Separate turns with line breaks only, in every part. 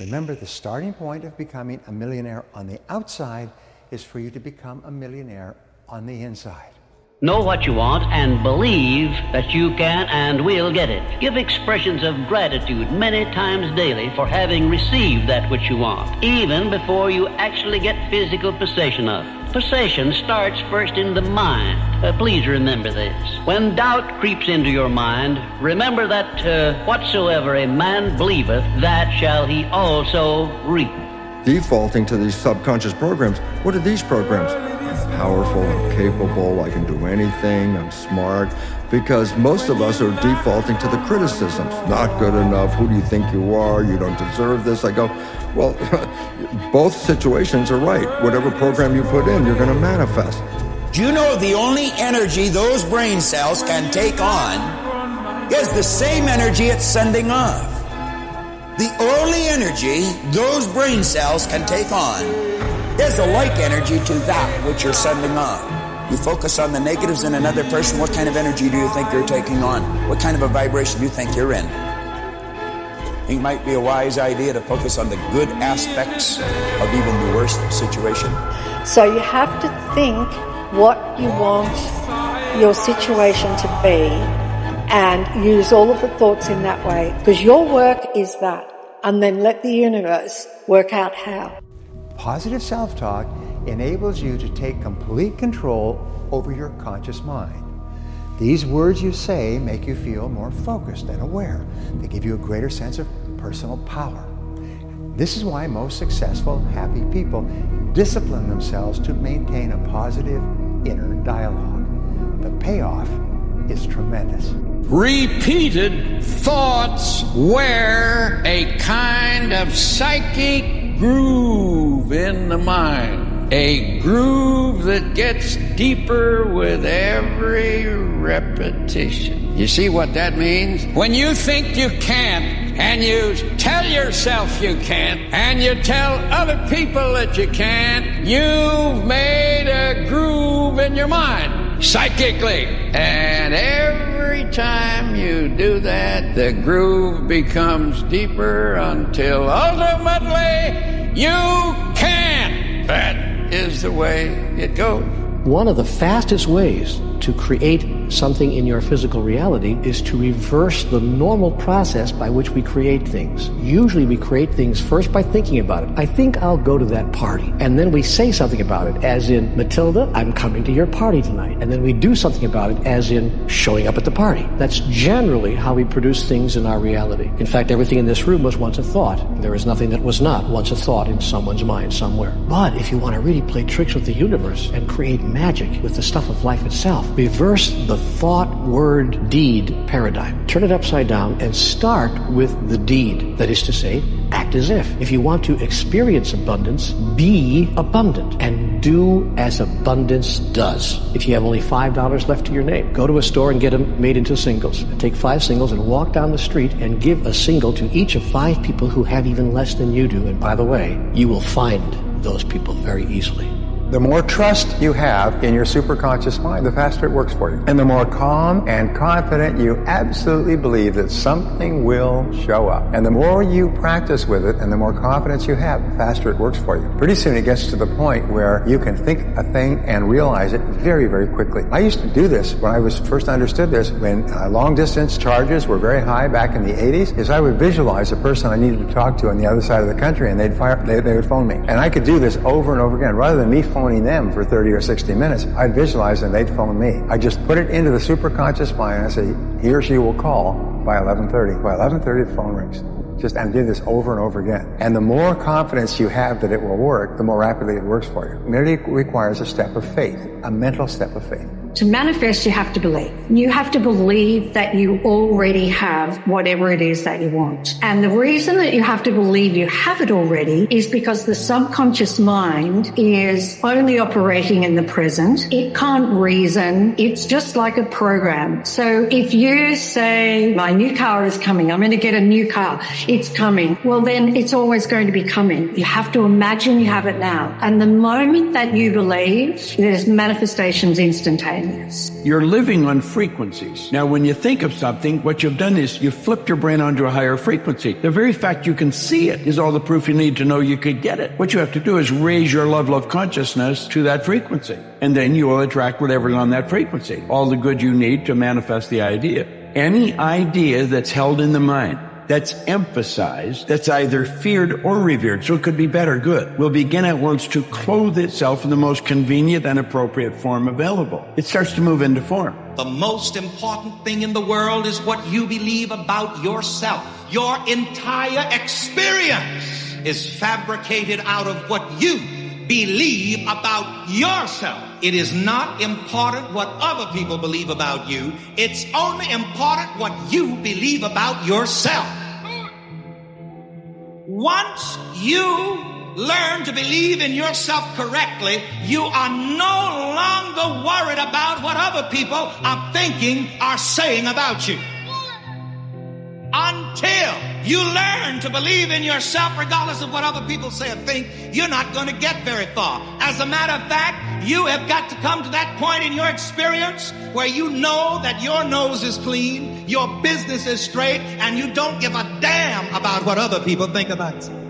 Remember, the starting point of becoming a millionaire on the outside is for you to become a millionaire on the inside.
Know what you want and believe that you can and will get it. Give expressions of gratitude many times daily for having received that which you want, even before you actually get physical possession of it. Possession starts first in the mind. Please remember this. When doubt creeps into your mind, remember that whatsoever a man believeth, that shall he also reap.
Defaulting to these subconscious programs. What are these programs? I'm powerful, I'm capable, I can do anything, I'm smart. Because most of us are defaulting to the criticisms. Not good enough, who do you think you are? You don't deserve this. I go, well, both situations are right. Whatever program you put in, you're going to manifest.
Do you know the only energy those brain cells can take on is the same energy it's sending off? The only energy those brain cells can take on is a like energy to that which you're sending off. You focus on the negatives in another person, what kind of energy do you think you're taking on? What kind of a vibration do you think you're in? It might be a wise idea to focus on the good aspects of even the worst situation.
So you have to think what you want your situation to be and use all of the thoughts in that way, because your work is that, and then let the universe work out how.
Positive self-talk enables you to take complete control over your conscious mind. These words you say make you feel more focused and aware. They give you a greater sense of personal power. This is why most successful, happy people discipline themselves to maintain a positive inner dialogue. The payoff is tremendous.
Repeated thoughts wear a kind of psychic groove in the mind. A groove that gets deeper with every repetition. You see what that means? When you think you can't, and you tell yourself you can't, and you tell other people that you can't, you've made a groove in your mind, psychically. And every time you do that, the groove becomes deeper until ultimately you can't. That is the way it goes.
One of the fastest ways to create something in your physical reality is to reverse the normal process by which we create things. Usually we create things first by thinking about it. I think I'll go to that party. And then we say something about it, as in, Matilda, I'm coming to your party tonight. And then we do something about it, as in showing up at the party. That's generally how we produce things in our reality. In fact, everything in this room was once a thought. There is nothing that was not once a thought in someone's mind somewhere. But if you want to really play tricks with the universe and create magic with the stuff of life itself, reverse the thought, word, deed paradigm. Turn it upside down and start with the deed. That is to say, act as if. If you want to experience abundance, be abundant and do as abundance does. If you have only $5 left to your name, go to a store and get them made into singles. Take 5 singles and walk down the street and give a single to each of 5 people who have even less than you do. And by the way, you will find those people very easily.
The more trust you have in your superconscious mind, the faster it works for you. And the more calm and confident you absolutely believe that something will show up. And the more you practice with it and the more confidence you have, the faster it works for you. Pretty soon it gets to the point where you can think a thing and realize it very, very quickly. I used to do this when I was first understood this, when long distance charges were very high back in the 80s, is I would visualize a person I needed to talk to on the other side of the country, and they would phone me. And I could do this over and over again. Rather than me phoning them for 30 or 60 minutes, I'd visualize and they'd phone me. I just put it into the superconscious mind and I say, he or she will call by 11:30. By 11:30 the phone rings. And do this over and over again. And the more confidence you have that it will work, the more rapidly it works for you. It requires a step of faith, a mental step of faith.
To manifest, you have to believe. You have to believe that you already have whatever it is that you want. And the reason that you have to believe you have it already is because the subconscious mind is only operating in the present. It can't reason. It's just like a program. So if you say, my new car is coming, I'm going to get a new car, it's coming, well then it's always going to be coming. You have to imagine you have it now. And the moment that you believe, there's manifestations instantaneous. spontaneous.
You're living on frequencies. Now, when you think of something, what you've done is you've flipped your brain onto a higher frequency. The very fact you can see it is all the proof you need to know you could get it. What you have to do is raise your level of consciousness to that frequency. And then you will attract whatever's on that frequency. All the good you need to manifest the idea. Any idea that's held in the mind, that's emphasized, that's either feared or revered, so it could be bad or good, will begin at once to clothe itself in the most convenient and appropriate form available. It starts to move into form.
The most important thing in the world is what you believe about yourself. Your entire experience is fabricated out of what you believe about yourself. It is not important what other people believe about you. It's only important what you believe about yourself. Once you learn to believe in yourself correctly, you are no longer worried about what other people are thinking, are saying about you. Until you learn to believe in yourself regardless of what other people say or think, you're not going to get very far. As a matter of fact, you have got to come to that point in your experience where you know that your nose is clean, your business is straight, and you don't give a damn about what other people think about you.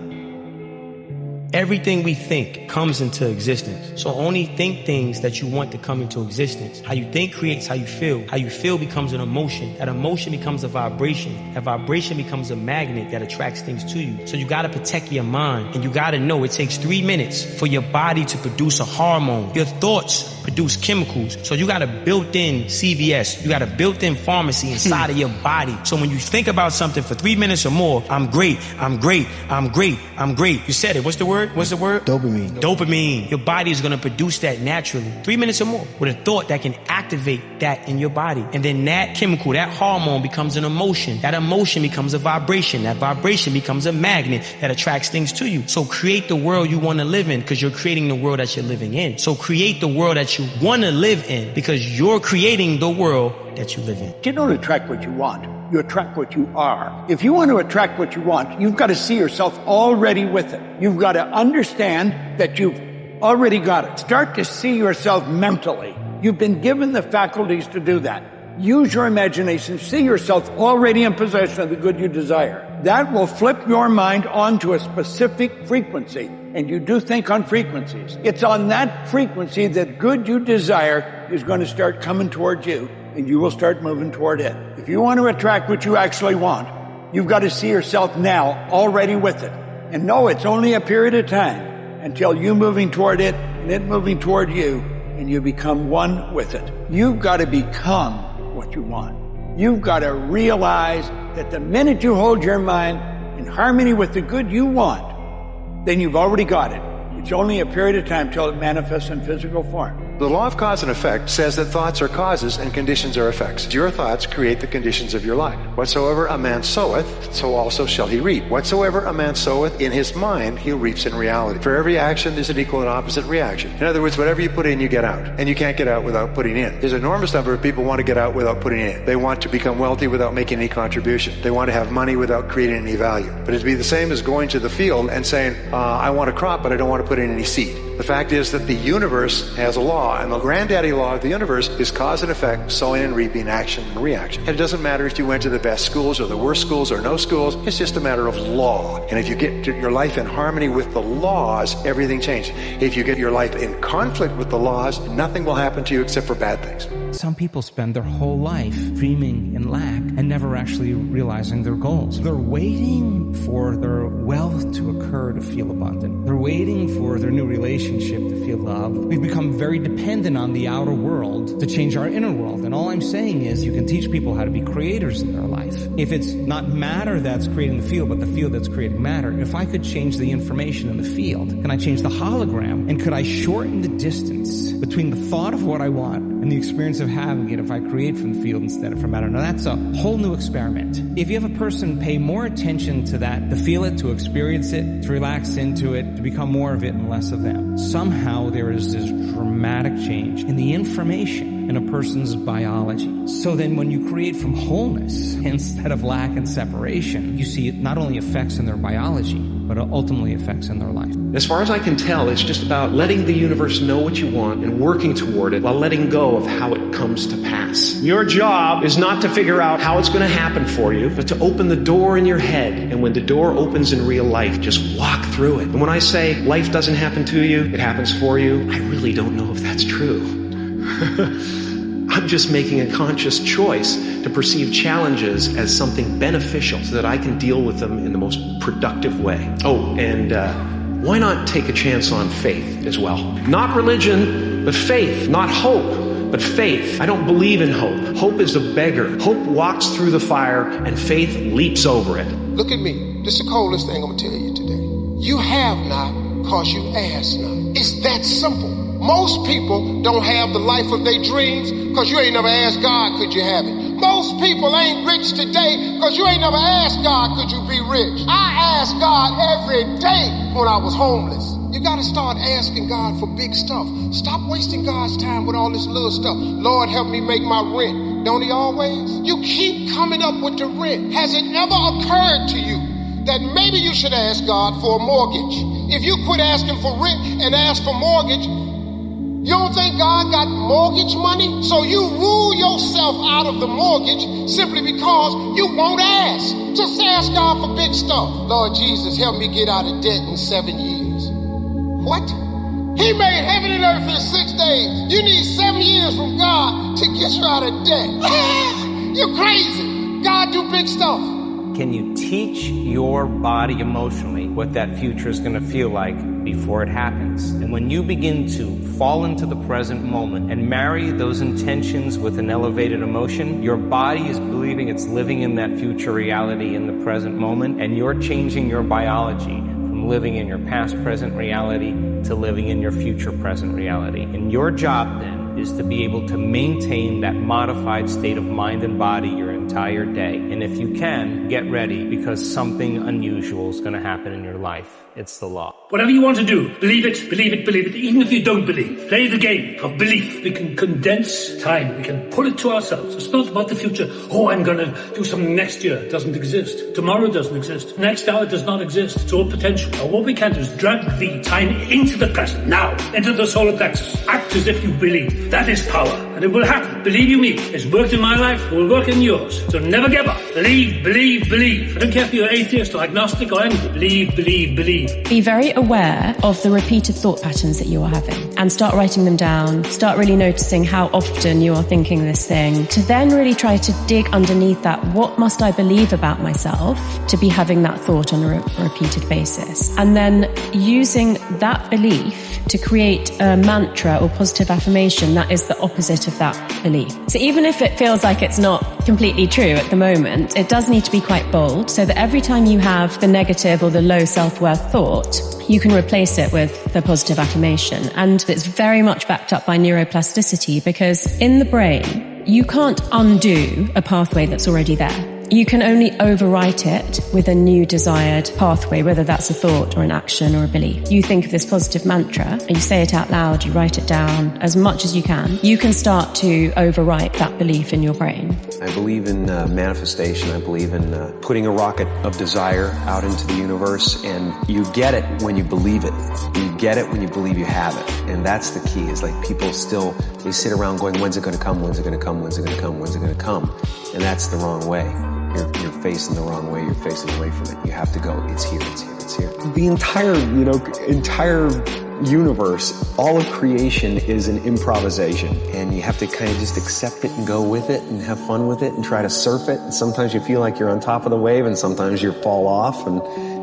Everything we think comes into existence. So only think things that you want to come into existence. How you think creates how you feel. How you feel becomes an emotion. That emotion becomes a vibration. That vibration becomes a magnet that attracts things to you. So you gotta protect your mind. And you gotta know it takes 3 minutes for your body to produce a hormone. Your thoughts produce chemicals. So you got a built-in CVS. You got a built-in pharmacy inside of your body. So when you think about something for 3 minutes or more, I'm great, I'm great, I'm great, I'm great. You said it. What's the word? What's the word?
Dopamine.
Dopamine. Your body is going to produce that naturally. 3 minutes or more with a thought that can activate that in your body. And then that chemical, that hormone becomes an emotion. That emotion becomes a vibration. That vibration becomes a magnet that attracts things to you. So create the world you want to live in because you're creating the world that you're living in. So create the world that you want to live in because you're creating the world that you live in.
You don't attract what you want. You attract what you are. If you want to attract what you want, you've got to see yourself already with it. You've got to understand that you've already got it. Start to see yourself mentally. You've been given the faculties to do that. Use your imagination. See yourself already in possession of the good you desire. That will flip your mind onto a specific frequency. And you do think on frequencies. It's on that frequency that good you desire is going to start coming towards you. And you will start moving toward it. If you want to attract what you actually want, you've got to see yourself now already with it. And know it's only a period of time until you moving toward it and it moving toward you and you become one with it. You've got to become what you want. You've got to realize that the minute you hold your mind in harmony with the good you want, then you've already got it. It's only a period of time till it manifests in physical form.
The law of cause and effect says that thoughts are causes and conditions are effects. Your thoughts create the conditions of your life. Whatsoever a man soweth, so also shall he reap. Whatsoever a man soweth in his mind, he reaps in reality. For every action, there's an equal and opposite reaction. In other words, whatever you put in, you get out. And you can't get out without putting in. There's an enormous number of people who want to get out without putting in. They want to become wealthy without making any contribution. They want to have money without creating any value. But it'd be the same as going to the field and saying, I want a crop, but I don't want to put in any seed. The fact is that the universe has a law, and the granddaddy law of the universe is cause and effect, sowing and reaping, action and reaction. And it doesn't matter if you went to the best schools or the worst schools or no schools, it's just a matter of law. And if you get your life in harmony with the laws, everything changes. If you get your life in conflict with the laws, nothing will happen to you except for bad things.
Some people spend their whole life dreaming in lack and never actually realizing their goals. They're waiting for their wealth to occur to feel abundant. They're waiting for their new relationship to feel love. We've become very dependent on the outer world to change our inner world. And all I'm saying is you can teach people how to be creators in their life. If it's not matter that's creating the field, but the field that's creating matter, if I could change the information in the field, can I change the hologram? And could I shorten the distance between the thought of what I want and the experience of having it if I create from the field instead of from matter? Now that's a whole new experiment. If you have a person pay more attention to that, to feel it, to experience it, to relax into it, to become more of it and less of them, somehow there is this dramatic change in the information in a person's biology. So then when you create from wholeness instead of lack and separation, you see it not only affects in their biology, but it ultimately affects in their life.
As far as I can tell, it's just about letting the universe know what you want and working toward it while letting go of how it comes to pass. Your job is not to figure out how it's going to happen for you, but to open the door in your head. And when the door opens in real life, just walk through it. And when I say life doesn't happen to you, it happens for you, I really don't know if that's true. I'm just making a conscious choice to perceive challenges as something beneficial so that I can deal with them in the most productive way. Oh, and why not take a chance on faith as well? Not religion, but faith. Not hope, but faith. I don't believe in hope. Hope is a beggar. Hope walks through the fire and faith leaps over it.
Look at me. This is the coldest thing I'm going to tell you today. You have not because you ask not. It's that simple. Most people don't have the life of their dreams because you ain't never asked God, could you have it? Most people ain't rich today because you ain't never asked God, could you be rich? I ask God every day when I was homeless. You got to start asking God for big stuff. Stop wasting God's time with all this little stuff. Lord, help me make my rent. Don't he always? You keep coming up with the rent. Has it ever occurred to you that maybe you should ask God for a mortgage? If you quit asking for rent and ask for mortgage, you don't think God got mortgage money? So you rule yourself out of the mortgage simply because you won't ask. Just ask God for big stuff. Lord Jesus, help me get out of debt in 7 years. What? He made heaven and earth in 6 days. You need 7 years from God to get you out of debt. You're crazy. God do big stuff.
Can you teach your body emotionally what that future is going to feel like before it happens? And when you begin to fall into the present moment and marry those intentions with an elevated emotion, your body is believing it's living in that future reality in the present moment, and you're changing your biology from living in your past present reality to living in your future present reality. And your job then is to be able to maintain that modified state of mind and body your entire day. And if you can, get ready, because something unusual is going to happen in your life. It's the law.
Whatever you want to do, believe it, believe it, believe it. Even if you don't believe, play the game of belief. We can condense time. We can pull it to ourselves. It's not about the future. Oh, I'm going to do something next year. It doesn't exist. Tomorrow doesn't exist. Next hour does not exist. It's all potential. Now, what we can do is drag the time into the present, now, into the solar plexus. Act as if you believe. That is power. And it will happen. Believe you me. It's worked in my life. It will work in yours. So never give up. Believe, believe, believe. I don't care if you're atheist or agnostic or anything. Believe, believe, believe.
Be very aware of the repeated thought patterns that you are having and start writing them down. Start really noticing how often you are thinking this thing, to then really try to dig underneath that. What must I believe about myself to be having that thought on a repeated basis? And then using that belief to create a mantra or positive affirmation that is the opposite of that belief. So even if it feels like it's not completely true at the moment, it does need to be quite bold, so that every time you have the negative or the low self-worth thought, you can replace it with the positive affirmation. And it's very much backed up by neuroplasticity, because in the brain, you can't undo a pathway that's already there. You can only overwrite it with a new desired pathway, whether that's a thought or an action or a belief. You think of this positive mantra and you say it out loud, you write it down as much as you can start to overwrite that belief in your brain.
I believe in manifestation. I believe in putting a rocket of desire out into the universe, and you get it when you believe it. You get it when you believe you have it. And that's the key. Is like people still, they sit around going, when's it going to come? When's it going to come? When's it going to come? When's it going to come? And that's the wrong way. You're facing the wrong way. You're facing away from it. You have to go, it's here, it's here, it's here. The entire universe, all of creation is an improvisation. And you have to kind of just accept it and go with it and have fun with it and try to surf it. And sometimes you feel like you're on top of the wave, and sometimes you fall off and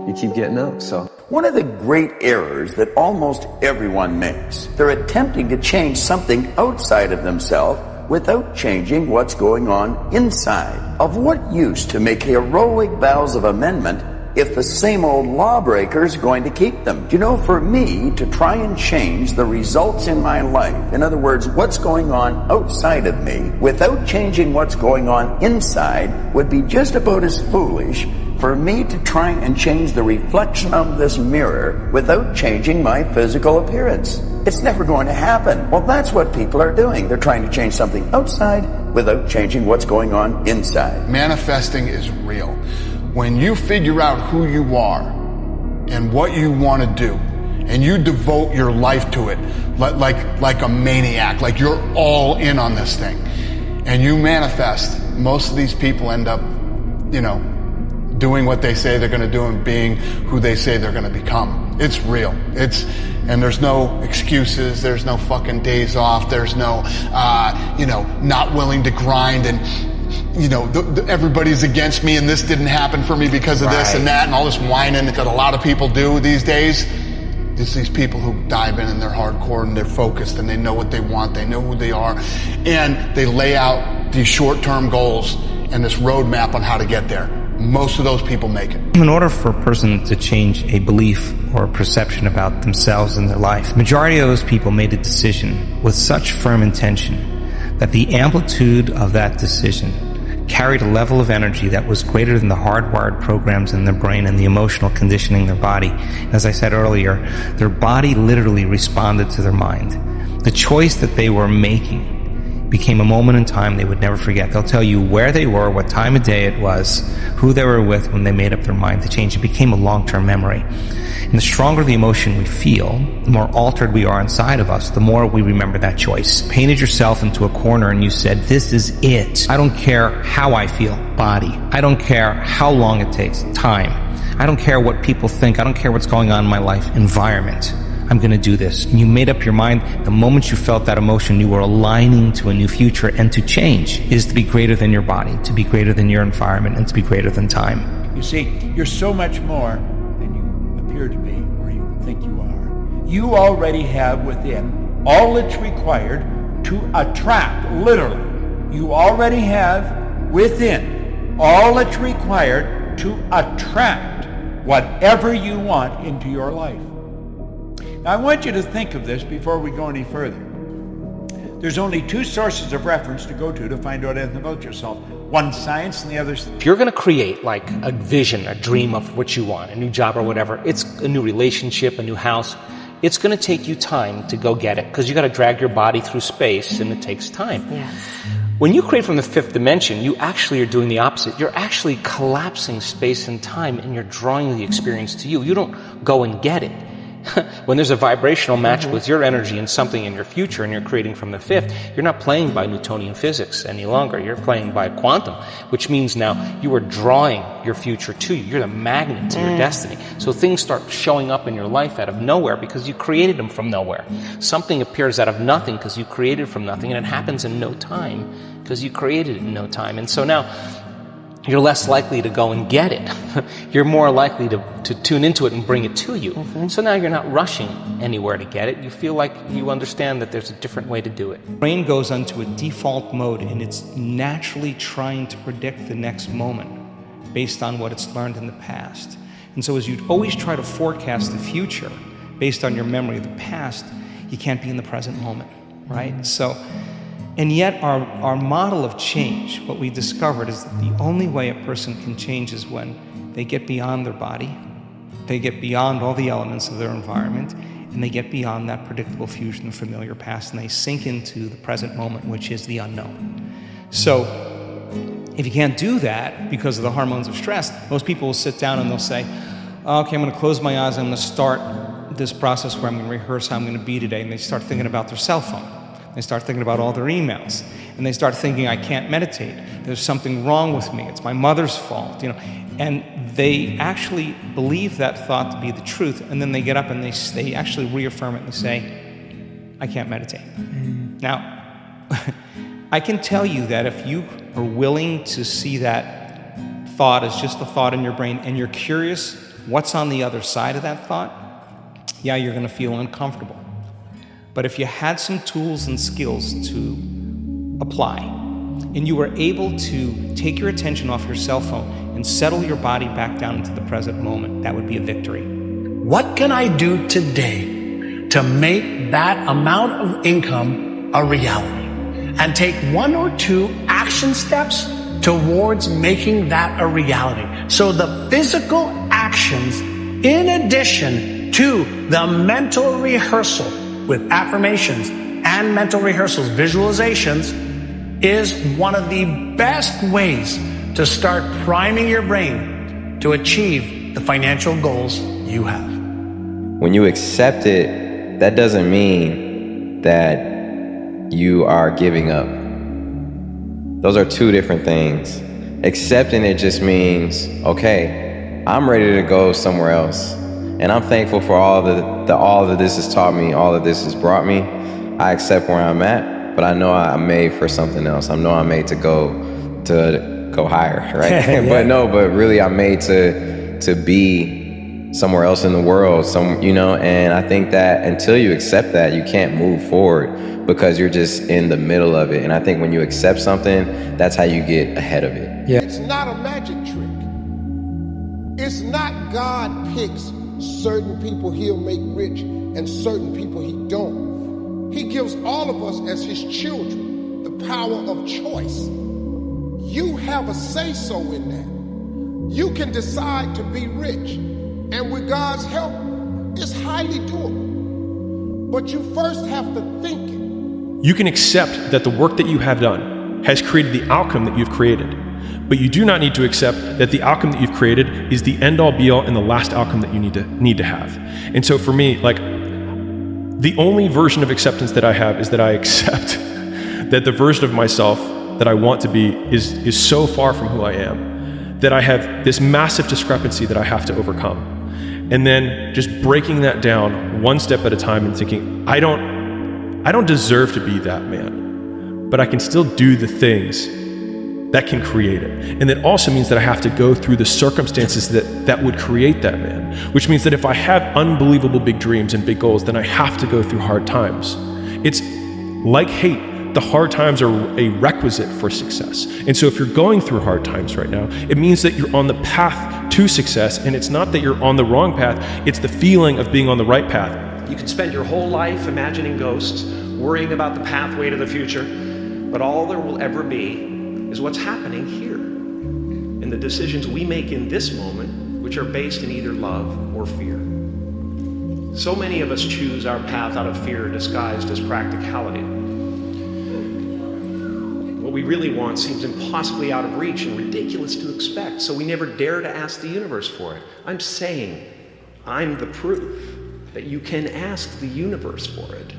you keep getting up, so.
One of the great errors that almost everyone makes, they're attempting to change something outside of themselves without changing what's going on inside. Of what use to make heroic vows of amendment if the same old lawbreaker's going to keep them? You know, for me to try and change the results in my life, in other words, what's going on outside of me, without changing what's going on inside, would be just about as foolish for me to try and change the reflection of this mirror without changing my physical appearance. It's never going to happen. Well, that's what people are doing. They're trying to change something outside without changing what's going on inside.
Manifesting is real. When you figure out who you are and what you want to do, and you devote your life to it like a maniac, like you're all in on this thing, and you manifest, most of these people end up, doing what they say they're going to do and being who they say they're going to become. It's real. And there's no excuses. There's no fucking days off. There's no, not willing to grind and, everybody's against me and this didn't happen for me because of this and that and all this whining that a lot of people do these days. It's these people who dive in and they're hardcore and they're focused and they know what they want. They know who they are. And they lay out these short-term goals and this roadmap on how to get there. Most of those people make it.
In order for a person to change a belief or a perception about themselves and their life, majority of those people made a decision with such firm intention that the amplitude of that decision carried a level of energy that was greater than the hardwired programs in their brain and the emotional conditioning in their body. As I said earlier, their body literally responded to their mind. The choice that they were making became a moment in time they would never forget. They'll tell you where they were, what time of day it was, who they were with when they made up their mind to change. It became a long-term memory. And the stronger the emotion we feel, the more altered we are inside of us, the more we remember that choice. Painted yourself into a corner and you said, this is it. I don't care how I feel, body. I don't care how long it takes, time. I don't care what people think. I don't care what's going on in my life, environment. I'm going to do this. You made up your mind. The moment you felt that emotion, you were aligning to a new future, and to change is to be greater than your body, to be greater than your environment, and to be greater than time.
You see, you're so much more than you appear to be or you think you are. You already have within all that's required to attract, literally. You already have within all that's required to attract whatever you want into your life. Now, I want you to think of this before we go any further. There's only two sources of reference to go to find out anything about yourself. One science and the other...
If you're going to create like a vision, a dream of what you want, a new job or whatever, it's a new relationship, a new house, it's going to take you time to go get it because you got to drag your body through space and it takes time.
Yes.
When you create from the fifth dimension, you actually are doing the opposite. You're actually collapsing space and time and you're drawing the experience to you. You don't go and get it. When there's a vibrational match with your energy and something in your future and you're creating from the fifth, you're not playing by Newtonian physics any longer. You're playing by quantum, which means now you are drawing your future to you. You're the magnet to your destiny. So things start showing up in your life out of nowhere because you created them from nowhere. Something appears out of nothing because you created from nothing, and it happens in no time because you created it in no time. And so now you're less likely to go and get it. You're more likely to tune into it and bring it to you. So now you're not rushing anywhere to get it. You feel like you understand that there's a different way to do it.
Brain goes into a default mode and it's naturally trying to predict the next moment based on what it's learned in the past. And so as you always try to forecast the future based on your memory of the past, you can't be in the present moment, right? So, and yet our model of change, what we discovered is that the only way a person can change is when they get beyond their body, they get beyond all the elements of their environment, and they get beyond that predictable fusion of familiar past, and they sink into the present moment, which is the unknown. So if you can't do that because of the hormones of stress, most people will sit down and they'll say, okay, I'm going to close my eyes, I'm going to start this process where I'm going to rehearse how I'm going to be today, and they start thinking about their cell phone. They start thinking about all their emails, and they start thinking, I can't meditate. There's something wrong with me. It's my mother's fault, And they actually believe that thought to be the truth, and then they get up and they actually reaffirm it and they say, I can't meditate. Now, I can tell you that if you are willing to see that thought as just a thought in your brain, and you're curious what's on the other side of that thought, yeah, you're going to feel uncomfortable. But if you had some tools and skills to apply, and you were able to take your attention off your cell phone and settle your body back down into the present moment, that would be a victory.
What can I do today to make that amount of income a reality? And take one or two action steps towards making that a reality. So the physical actions, in addition to the mental rehearsal, with affirmations and mental rehearsals, visualizations, is one of the best ways to start priming your brain to achieve the financial goals you have.
When you accept it, that doesn't mean that you are giving up. Those are two different things. Accepting it just means, okay, I'm ready to go somewhere else. And I'm thankful for all that this has taught me, all that this has brought me. I accept where I'm at, but I know I'm made for something else. I know I'm made to go higher, right? Yeah. But really I'm made to be somewhere else in the world, and I think that until you accept that, you can't move forward because you're just in the middle of it. And I think when you accept something, that's how you get ahead of it.
Yeah. It's not a magic trick. It's not God picks certain people he'll make rich and certain people he don't. He gives all of us as his children the power of choice. You have a say-so in that. You can decide to be rich, and with God's help, it's highly doable. But you first have to think it.
You can accept that the work that you have done has created the outcome that you've created. But you do not need to accept that the outcome that you've created is the end-all be-all and the last outcome that you need to have. And so for me, the only version of acceptance that I have is that I accept that the version of myself that I want to be is so far from who I am, that I have this massive discrepancy that I have to overcome. And then just breaking that down one step at a time and thinking, I don't deserve to be that man, but I can still do the things that can create it. And that also means that I have to go through the circumstances that would create that man, which means that if I have unbelievable big dreams and big goals, then I have to go through hard times. It's like hate. The hard times are a requisite for success. And so if you're going through hard times right now, it means that you're on the path to success, and it's not that you're on the wrong path, it's the feeling of being on the right path.
You can spend your whole life imagining ghosts, worrying about the pathway to the future, but all there will ever be is what's happening here, and the decisions we make in this moment, which are based in either love or fear. So many of us choose our path out of fear disguised as practicality. What we really want seems impossibly out of reach and ridiculous to expect, so we never dare to ask the universe for it. I'm saying I'm the proof that you can ask the universe for it.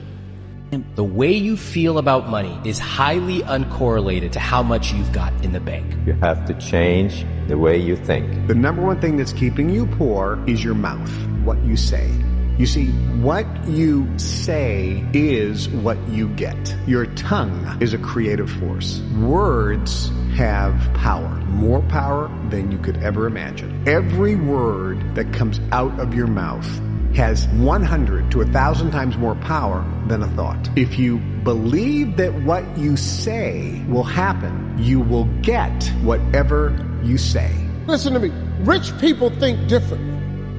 The way you feel about money is highly uncorrelated to how much you've got in the bank.
You have to change the way you think.
The number one thing that's keeping you poor is your mouth, what you say. You see, what you say is what you get. Your tongue is a creative force. Words have power, more power than you could ever imagine. Every word that comes out of your mouth has 100 to 1,000 times more power than a thought. If you believe that what you say will happen, you will get whatever you say.
Listen to me. Rich people think differently.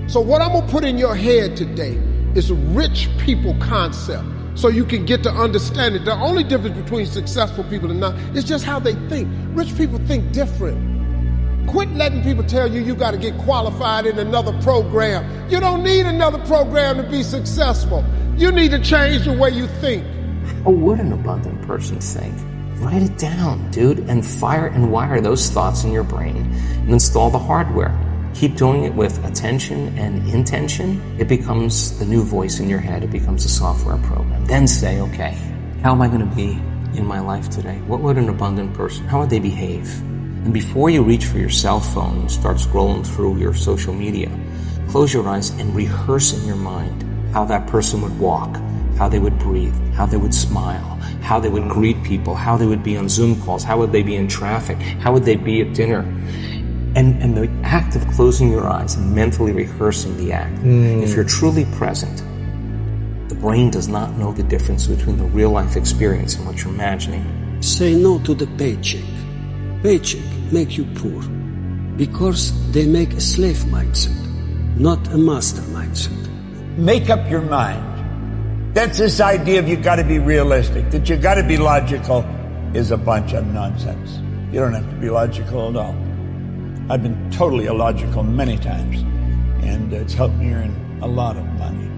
So what I'm going to put in your head today is a rich people concept so you can get to understand it. The only difference between successful people and not is just how they think. Rich people think different. Quit letting people tell you you got to get qualified in another program. You don't need another program to be successful. You need to change the way you think.
How would an abundant person think? Write it down, dude, and fire and wire those thoughts in your brain and install the hardware. Keep doing it with attention and intention. It becomes the new voice in your head. It becomes a software program. Then say, okay, how am I going to be in my life today? What would an abundant person, how would they behave? And before you reach for your cell phone and start scrolling through your social media, close your eyes and rehearse in your mind how that person would walk, how they would breathe, how they would smile, how they would greet people, how they would be on Zoom calls, how would they be in traffic, how would they be at dinner. And the act of closing your eyes and mentally rehearsing the act, if you're truly present, the brain does not know the difference between the real life experience and what you're imagining.
Say no to the paycheck. Paycheck make you poor because they make a slave mindset, not a master mindset.
Make up your mind. That's this idea of you got to be realistic, that you got to be logical is a bunch of nonsense. You don't have to be logical at all. I've been totally illogical many times, and it's helped me earn a lot of money.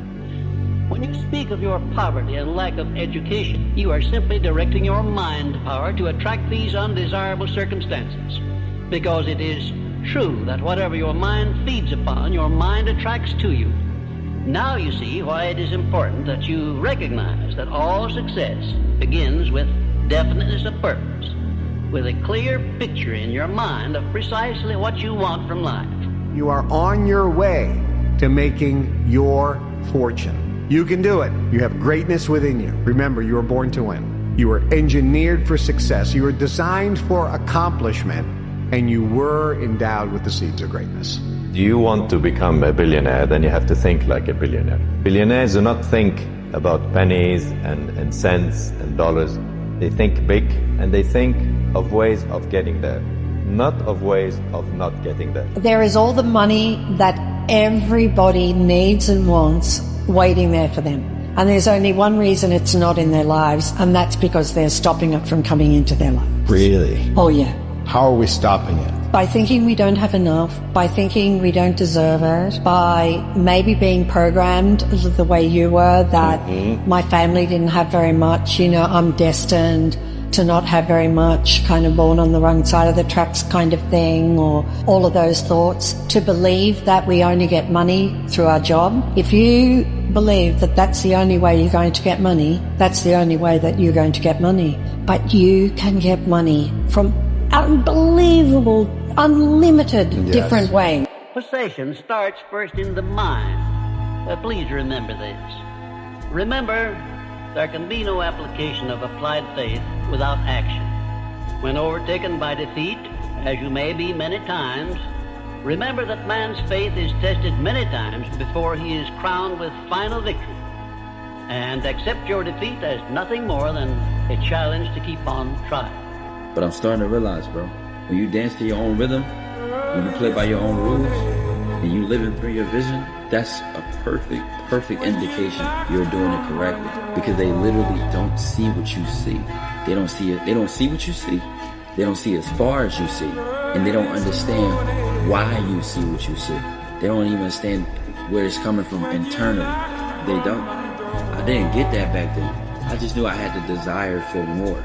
When you speak of your poverty and lack of education, you are simply directing your mind power to attract these undesirable circumstances. Because it is true that whatever your mind feeds upon, your mind attracts to you. Now you see why it is important that you recognize that all success begins with definiteness of purpose, with a clear picture in your mind of precisely what you want from life.
You are on your way to making your fortune. You can do it. You have greatness within you. Remember, you were born to win. You were engineered for success. You were designed for accomplishment, and you were endowed with the seeds of greatness.
Do you want to become a billionaire? Then you have to think like a billionaire. Billionaires do not think about pennies and cents and dollars. They think big, and they think of ways of getting there, not of ways of not getting there.
There is all the money that everybody needs and wants waiting there for them. And there's only one reason it's not in their lives, and that's because they're stopping it from coming into their lives.
Really?
Oh, yeah.
How are we stopping it?
By thinking we don't have enough, by thinking we don't deserve it, by maybe being programmed the way you were, that my family didn't have very much, I'm destined to not have very much, kind of born on the wrong side of the tracks kind of thing, or all of those thoughts. To believe that we only get money through our job. If you believe that that's the only way you're going to get money, that's the only way that you're going to get money. But you can get money from unbelievable, unlimited different ways.
Possession starts first in the mind. Please remember this. Remember, there can be no application of applied faith without action. When overtaken by defeat, as you may be many times, remember that man's faith is tested many times before he is crowned with final victory. And accept your defeat as nothing more than a challenge to keep on trying.
But I'm starting to realize, bro, when you dance to your own rhythm, when you play by your own rules, and you living through your vision, that's a perfect indication you're doing it correctly. Because they literally don't see what you see. They don't see it. They don't see what you see. They don't see as far as you see. And they don't understand why you see what you see. They don't even understand where it's coming from internally. They don't. I didn't get that back then. I just knew I had the desire for more.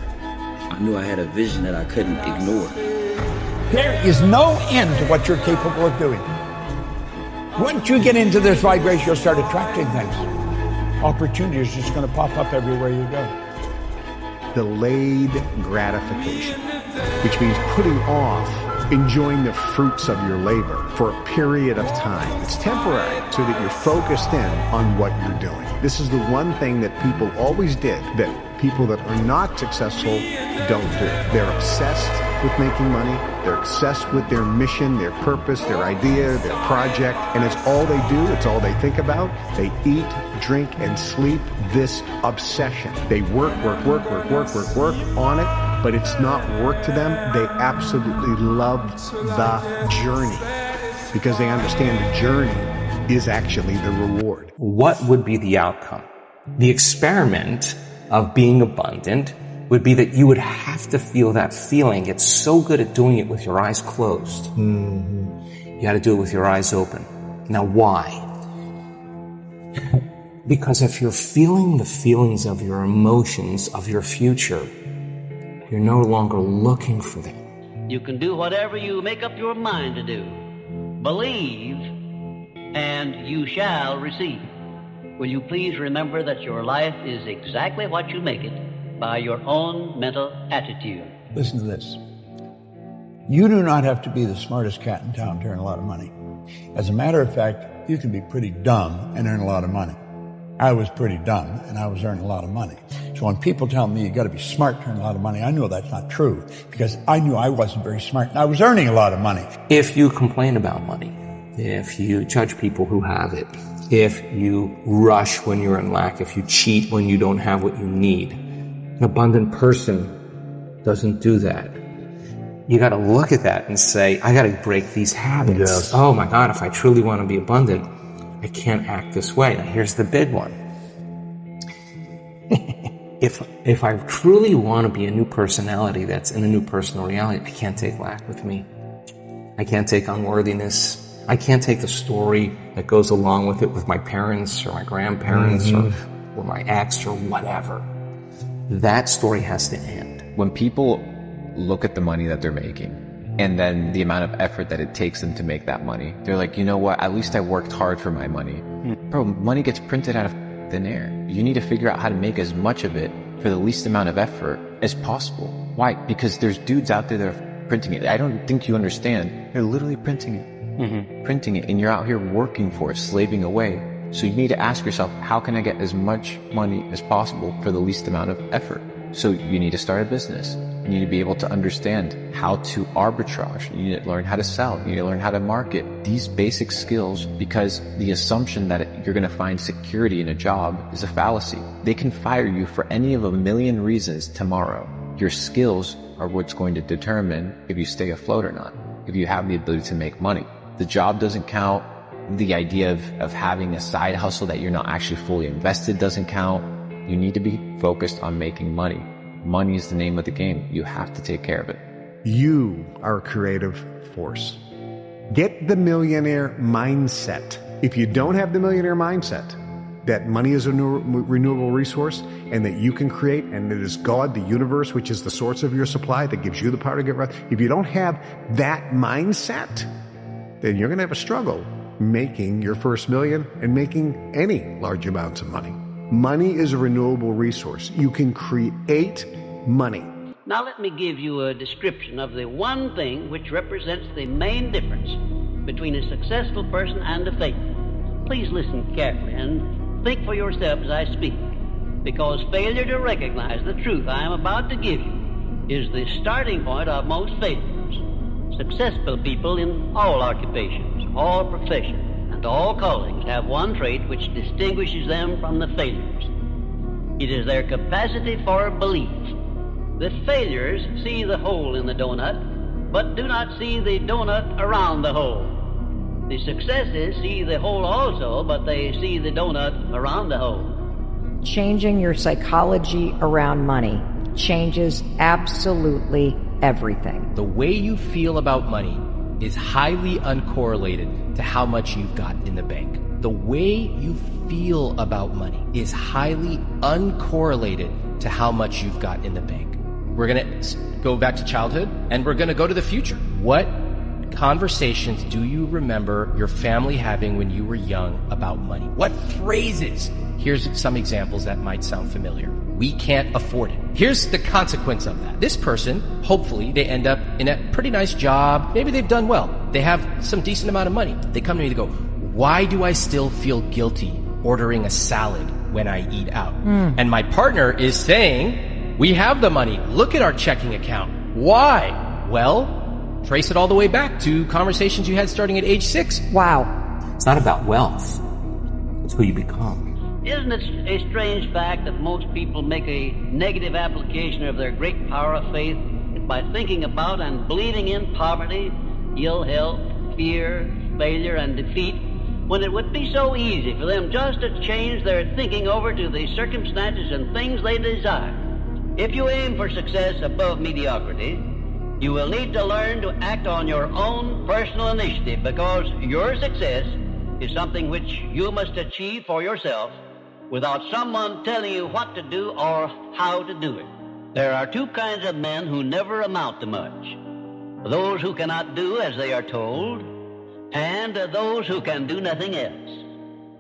I knew I had a vision that I couldn't ignore.
There is no end to what you're capable of doing. Once you get into this vibration, you'll start attracting things. Opportunity is just going to pop up everywhere you go.
Delayed gratification, which means putting off enjoying the fruits of your labor for a period of time. It's temporary so that you're focused in on what you're doing. This is the one thing that people always did that people that are not successful don't do. They're obsessed with making money. They're obsessed with their mission, their purpose, their idea, their project, and it's all they do. It's all they think about. They eat, drink, and sleep this obsession. They work on it, but it's not work to them. They absolutely love the journey because they understand the journey is actually the reward.
What would be the outcome? The experiment of being abundant would be that you would have to feel that feeling. It's so good at doing it with your eyes closed. You got to do it with your eyes open. Now, why? Because if you're feeling the feelings of your emotions, of your future, you're no longer looking for them.
You can do whatever you make up your mind to do. Believe, and you shall receive. Will you please remember that your life is exactly what you make it by your own mental attitude.
Listen to this. You do not have to be the smartest cat in town to earn a lot of money. As a matter of fact, you can be pretty dumb and earn a lot of money. I was pretty dumb and I was earning a lot of money. So when people tell me you got to be smart to earn a lot of money, I know that's not true because I knew I wasn't very smart and I was earning a lot of money.
If you complain about money, if you judge people who have it, if you rush when you're in lack, if you cheat when you don't have what you need, an abundant person doesn't do that. You got to look at that and say, I got to break these habits. Yes. Oh my God, if I truly want to be abundant, I can't act this way. Now here's the big one. If I truly want to be a new personality that's in a new personal reality, I can't take lack with me. I can't take unworthiness. I can't take the story that goes along with it with my parents or my grandparents or my ex or whatever. That story has to end.
When people look at the money that they're making and then the amount of effort that it takes them to make that money, they're like, you know what, at least I worked hard for my money. Bro, money gets printed out of thin air. You need to figure out how to make as much of it for the least amount of effort as possible. Why? Because there's dudes out there that are printing it. I don't think you understand. They're literally printing it. Printing it, and you're out here working for it, slaving away. So you need to ask yourself, how can I get as much money as possible for the least amount of effort? So you need to start a business. You need to be able to understand how to arbitrage. You need to learn how to sell. You need to learn how to market. These basic skills, because the assumption that you're going to find security in a job is a fallacy. They can fire you for any of a million reasons tomorrow. Your skills are what's going to determine if you stay afloat or not, if you have the ability to make money. The job doesn't count. The idea of having a side hustle that you're not actually fully invested doesn't count. You need to be focused on making money. Money is the name of the game. You have to take care of it.
You are a creative force. Get the millionaire mindset. If you don't have the millionaire mindset, that money is a renewable resource and that you can create, and it is God, the universe, which is the source of your supply, that gives you the power to get right. If you don't have that mindset, then you're going to have a struggle making your first million and making any large amounts of money. Money is a renewable resource. You can create money.
Now let me give you a description of the one thing which represents the main difference between a successful person and a failure. Please listen carefully and think for yourself as I speak, because failure to recognize the truth I am about to give you is the starting point of most failures. Successful people in all occupations, all professions, and all callings have one trait which distinguishes them from the failures. It is their capacity for belief. The failures see the hole in the donut, but do not see the donut around the hole. The successes see the hole also, but they see the donut around the hole.
Changing your psychology around money changes absolutely everything.
The way you feel about money is highly uncorrelated to how much you've got in the bank. The way you feel about money is highly uncorrelated to how much you've got in the bank. We're going to go back to childhood, and we're going to go to the future. What conversations do you remember your family having when you were young about money? What phrases? Here's some examples that might sound familiar. We can't afford it. Here's the consequence of that. This person, hopefully, they end up in a pretty nice job. Maybe they've done well. They have some decent amount of money. They come to me and go, why do I still feel guilty ordering a salad when I eat out? And my partner is saying, we have the money. Look at our checking account. Why? Well, trace it all the way back to conversations you had starting at age 6.
Wow.
It's not about wealth. It's who you become.
Isn't it a strange fact that most people make a negative application of their great power of faith by thinking about and believing in poverty, ill health, fear, failure, and defeat, when it would be so easy for them just to change their thinking over to the circumstances and things they desire? If you aim for success above mediocrity, you will need to learn to act on your own personal initiative, because your success is something which you must achieve for yourself without someone telling you what to do or how to do it. There are two kinds of men who never amount to much: those who cannot do as they are told, and those who can do nothing else.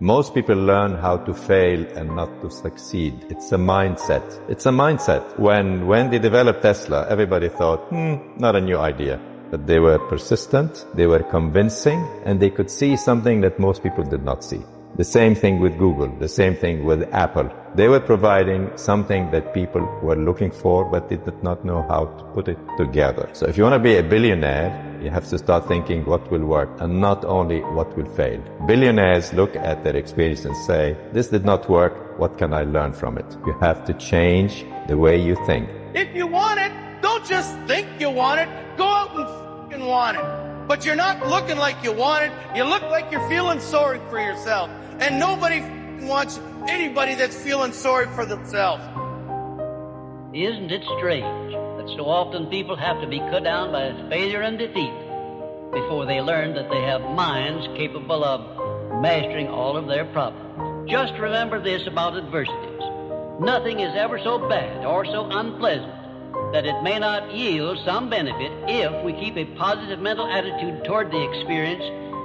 Most people learn how to fail and not to succeed. It's a mindset. It's a mindset. When they developed Tesla, everybody thought, not a new idea. But they were persistent, they were convincing, and they could see something that most people did not see. The same thing with Google, the same thing with Apple. They were providing something that people were looking for, but they did not know how to put it together. So if you want to be a billionaire, you have to start thinking what will work and not only what will fail. Billionaires look at their experience and say, this did not work, what can I learn from it? You have to change the way you think.
If you want it, don't just think you want it, go out and f***ing want it. But you're not looking like you want it, you look like you're feeling sorry for yourself. And nobody wants anybody that's feeling sorry for themselves.
Isn't it strange that so often people have to be cut down by failure and defeat before they learn that they have minds capable of mastering all of their problems. Just remember this about adversities. Nothing is ever so bad or so unpleasant that it may not yield some benefit if we keep a positive mental attitude toward the experience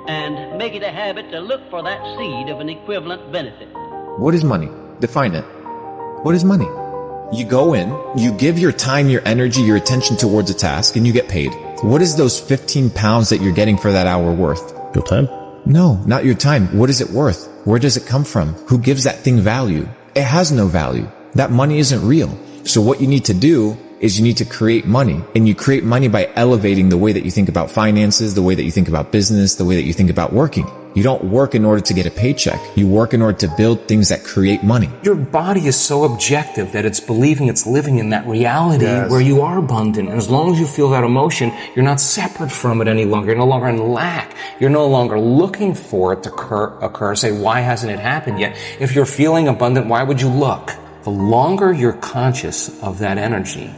and make it a habit to look for that seed of an equivalent benefit.
What is money? Define it. What is money? You go in, you give your time, your energy, your attention towards a task, and you get paid. What is those 15 pounds that you're getting for that hour worth?
Your time?
No, not your time. What is it worth? Where does it come from? Who gives that thing value? It has no value. That money isn't real. So what you need to do is you need to create money. And you create money by elevating the way that you think about finances, the way that you think about business, the way that you think about working. You don't work in order to get a paycheck. You work in order to build things that create money.
Your body is so objective that it's believing it's living in that reality where you are abundant. And as long as you feel that emotion, you're not separate from it any longer. You're no longer in lack. You're no longer looking for it to occur. Say, why hasn't it happened yet? If you're feeling abundant, why would you look? The longer you're conscious of that energy,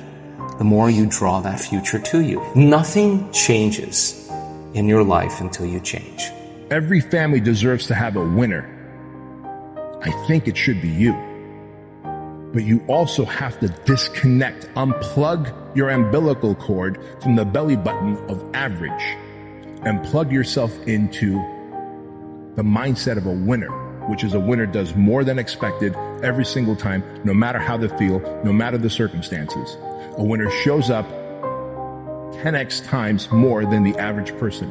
the more you draw that future to you. Nothing changes in your life until you change.
Every family deserves to have a winner. I think it should be you. But you also have to disconnect, unplug your umbilical cord from the belly button of average and plug yourself into the mindset of a winner, which is a winner does more than expected every single time, no matter how they feel, no matter the circumstances. A winner shows up 10x times more than the average person.